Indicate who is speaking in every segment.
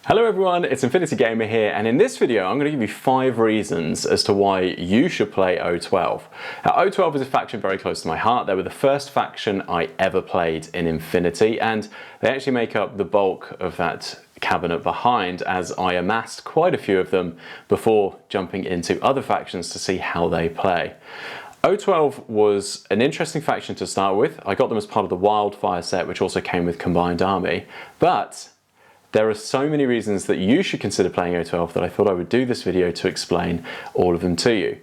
Speaker 1: Hello everyone, it's Infinity Gamer here, and in this video I'm going to give you 5 reasons as to why you should play O12. Now, O12 is a faction very close to my heart. They were the first faction I ever played in Infinity, and they actually make up the bulk of that cabinet behind, as I amassed quite a few of them before jumping into other factions to see how they play. O12 was an interesting faction to start with. I got them as part of the Wildfire set, which also came with Combined Army, but there are so many reasons that you should consider playing O12 that I thought I would do this video to explain all of them to you.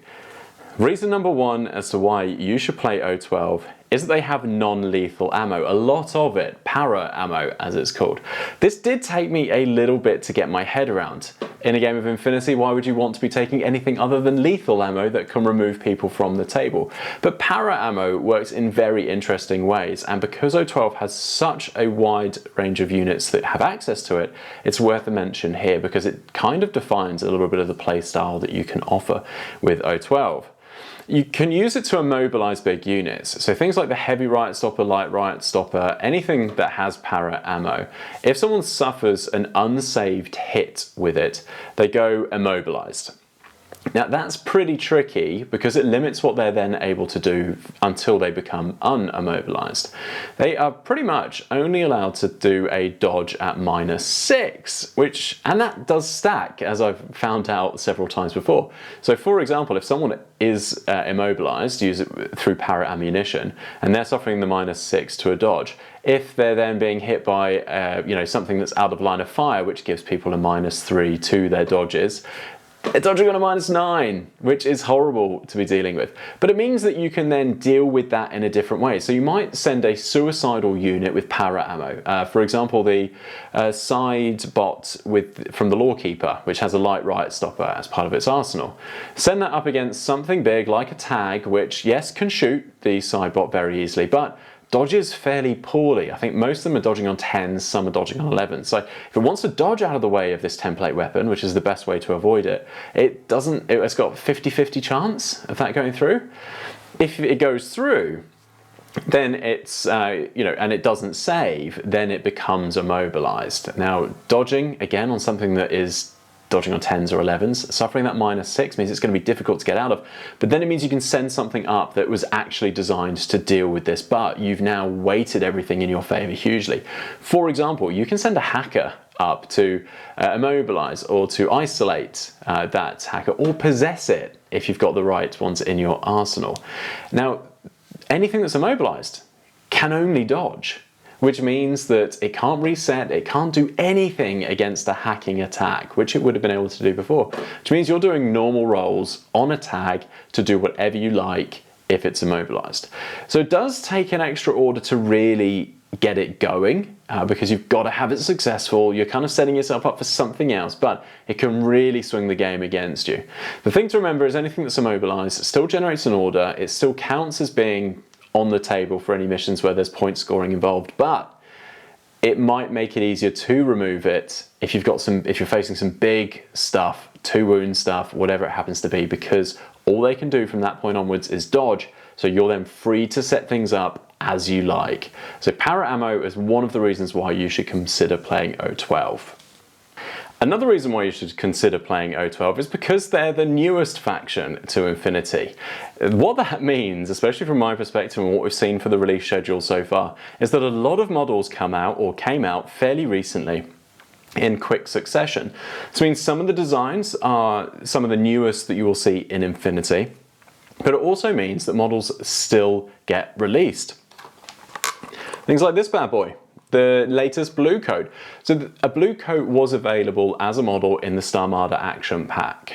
Speaker 1: Reason number 1 as to why you should play O12 is that they have non-lethal ammo, a lot of it, para ammo as it's called. This did take me a little bit to get my head around. In a game of Infinity, why would you want to be taking anything other than lethal ammo that can remove people from the table? But para ammo works in very interesting ways, and because O12 has such a wide range of units that have access to it, it's worth a mention here because it kind of defines a little bit of the play style that you can offer with O12. You can use it to immobilize big units, so things like the heavy riot stopper, light riot stopper, anything that has para ammo. If someone suffers an unsaved hit with it, they go immobilized. Now that's pretty tricky because it limits what they're then able to do until they become unimmobilized. They are pretty much only allowed to do a dodge at -6, and that does stack, as I've found out several times before. So for example, if someone is immobilized, use it through para ammunition, and they're suffering the -6 to a dodge, if they're then being hit by something that's out of line of fire, which gives people a -3 to their dodges, they're dodging on a -9, which is horrible to be dealing with. But it means that you can then deal with that in a different way. So you might send a suicidal unit with para ammo. For example, the side bot from the Lawkeeper, which has a light riot stopper as part of its arsenal. Send that up against something big like a tag, which yes, can shoot the side bot very easily, but dodges fairly poorly. I think most of them are dodging on 10s, some are dodging on 11s. So if it wants to dodge out of the way of this template weapon, which is the best way to avoid it, it's got 50-50 chance of that going through. If it goes through, then it's, and it doesn't save, then it becomes immobilized. Now, dodging, again, on something that is dodging on 10s or 11s, suffering that -6 means it's going to be difficult to get out of, but then it means you can send something up that was actually designed to deal with this, but you've now weighted everything in your favor hugely. For example, you can send a hacker up to immobilize or to isolate that hacker, or possess it if you've got the right ones in your arsenal. Now, anything that's immobilized can only dodge, which means that it can't reset, it can't do anything against a hacking attack, which it would have been able to do before. Which means you're doing normal rolls on a tag to do whatever you like if it's immobilized. So it does take an extra order to really get it going, because you've got to have it successful. You're kind of setting yourself up for something else, but it can really swing the game against you. The thing to remember is anything that's immobilized still generates an order, it still counts as being on the table for any missions where there's point scoring involved, but it might make it easier to remove it if you're facing some big stuff, 2-wound stuff, whatever it happens to be, because all they can do from that point onwards is dodge, so you're then free to set things up as you like. So para ammo is one of the reasons why you should consider playing O12. Another reason why you should consider playing O12 is because they're the newest faction to Infinity. What that means, especially from my perspective and what we've seen for the release schedule so far, is that a lot of models came out fairly recently in quick succession. This means some of the designs are some of the newest that you will see in Infinity, but it also means that models still get released. Things like this bad boy, the latest blue coat. So a blue coat was available as a model in the Starmada Action Pack,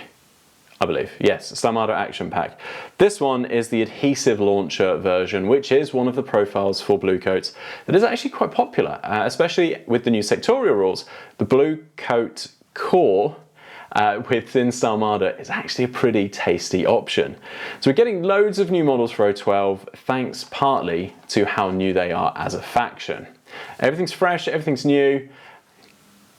Speaker 1: I believe. Yes, Starmada Action Pack. This one is the adhesive launcher version, which is one of the profiles for blue coats that is actually quite popular, especially with the new sectorial rules. The blue coat core within Starmada is actually a pretty tasty option. So we're getting loads of new models for O12, thanks partly to how new they are as a faction. Everything's fresh, everything's new.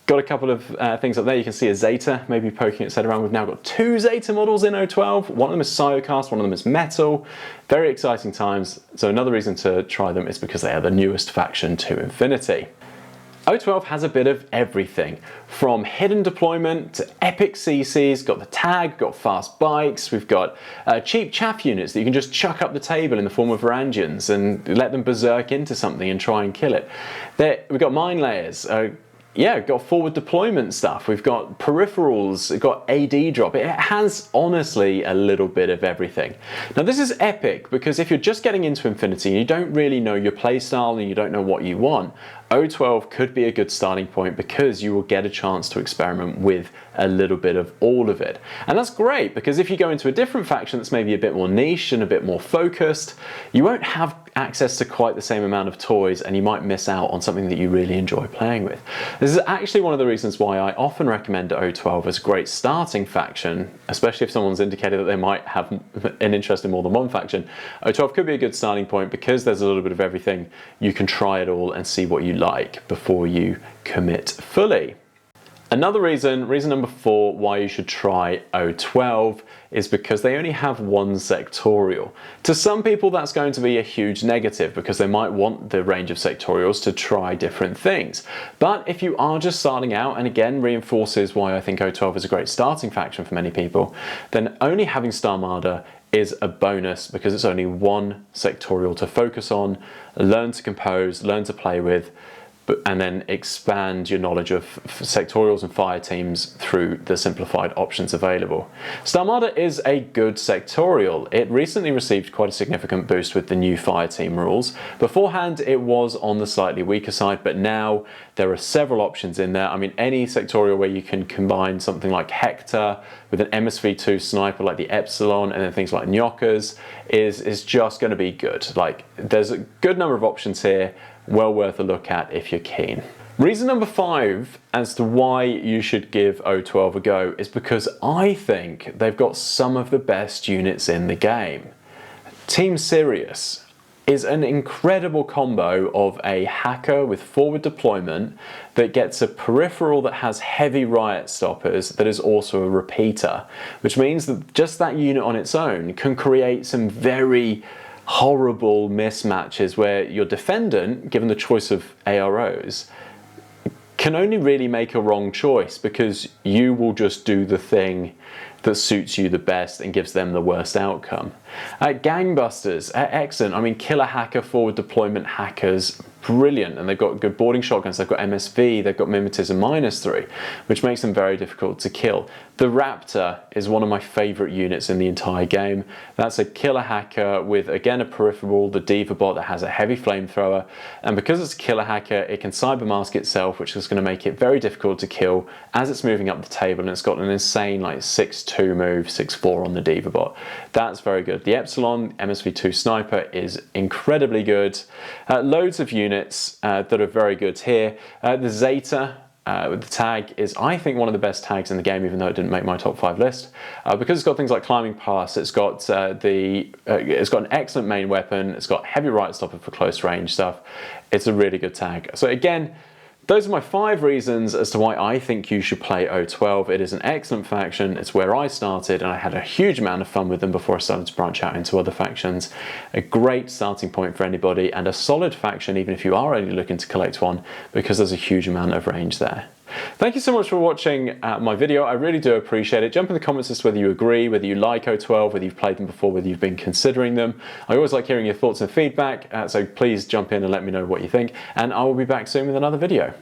Speaker 1: Got a couple of things up there. You can see a Zeta maybe poking its head around. We've now got 2 Zeta models in O12. One of them is Cyocast, one of them is Metal. Very exciting times. So another reason to try them is because they are the newest faction to Infinity. O12 has a bit of everything, from hidden deployment to epic CCs, got the tag, got fast bikes, we've got cheap chaff units that you can just chuck up the table in the form of Varangians and let them berserk into something and try and kill it. We've got mine layers, yeah, we've got forward deployment stuff, we've got peripherals, we've got AD drop. It has honestly a little bit of everything. Now this is epic because if you're just getting into Infinity and you don't really know your playstyle and you don't know what you want, O12 could be a good starting point because you will get a chance to experiment with a little bit of all of it. And that's great because if you go into a different faction that's maybe a bit more niche and a bit more focused, you won't have access to quite the same amount of toys and you might miss out on something that you really enjoy playing with. This is actually one of the reasons why I often recommend O12 as a great starting faction, especially if someone's indicated that they might have an interest in more than one faction. O12 could be a good starting point because there's a little bit of everything. You can try it all and see what you like before you commit fully. Another reason number 4, why you should try O12 is because they only have one sectorial. To some people that's going to be a huge negative because they might want the range of sectorials to try different things. But if you are just starting out, and again reinforces why I think O12 is a great starting faction for many people, then only having Star Marder is a bonus because it's only one sectorial to focus on, learn to compose, learn to play with, and then expand your knowledge of sectorials and fire teams through the simplified options available. Star Marder is a good sectorial. It recently received quite a significant boost with the new fire team rules. Beforehand it was on the slightly weaker side, but now there are several options in there. I mean, any sectorial where you can combine something like Hector with an MSV2 sniper like the Epsilon and then things like Nyokas is just going to be good. Like, there's a good number of options here, well worth a look at if you're keen. Reason number 5 as to why you should give O12 a go is because I think they've got some of the best units in the game. Team Sirius is an incredible combo of a hacker with forward deployment that gets a peripheral that has heavy riot stoppers that is also a repeater, which means that just that unit on its own can create some very horrible mismatches where your defendant, given the choice of AROs, can only really make a wrong choice because you will just do the thing that suits you the best and gives them the worst outcome. Gangbusters, excellent. I mean, killer hacker, forward deployment hackers, brilliant. And they've got good boarding shotguns, they've got MSV, they've got mimetism -3, which makes them very difficult to kill. The Raptor is one of my favorite units in the entire game. That's a killer hacker with, again, a peripheral, the Diva bot that has a heavy flamethrower. And because it's a killer hacker, it can cyber mask itself, which is going to make it very difficult to kill as it's moving up the table. And it's got an insane like 6-2 move, 6-4 on the Diva bot. That's very good. The Epsilon MSV2 sniper is incredibly good. Loads of units that are very good here. The Zeta with the tag is, I think, one of the best tags in the game, even though it didn't make my top 5 list, because it's got things like climbing pass. It's got it's got an excellent main weapon. It's got heavy riot stopper for close range stuff. It's a really good tag. So again, those are my 5 reasons as to why I think you should play O12. It is an excellent faction. It's where I started and I had a huge amount of fun with them before I started to branch out into other factions. A great starting point for anybody and a solid faction even if you are only looking to collect one, because there's a huge amount of range there. Thank you so much for watching my video. I really do appreciate it. Jump in the comments as to whether you agree, whether you like O12, whether you've played them before, whether you've been considering them. I always like hearing your thoughts and feedback, so please jump in and let me know what you think, and I will be back soon with another video.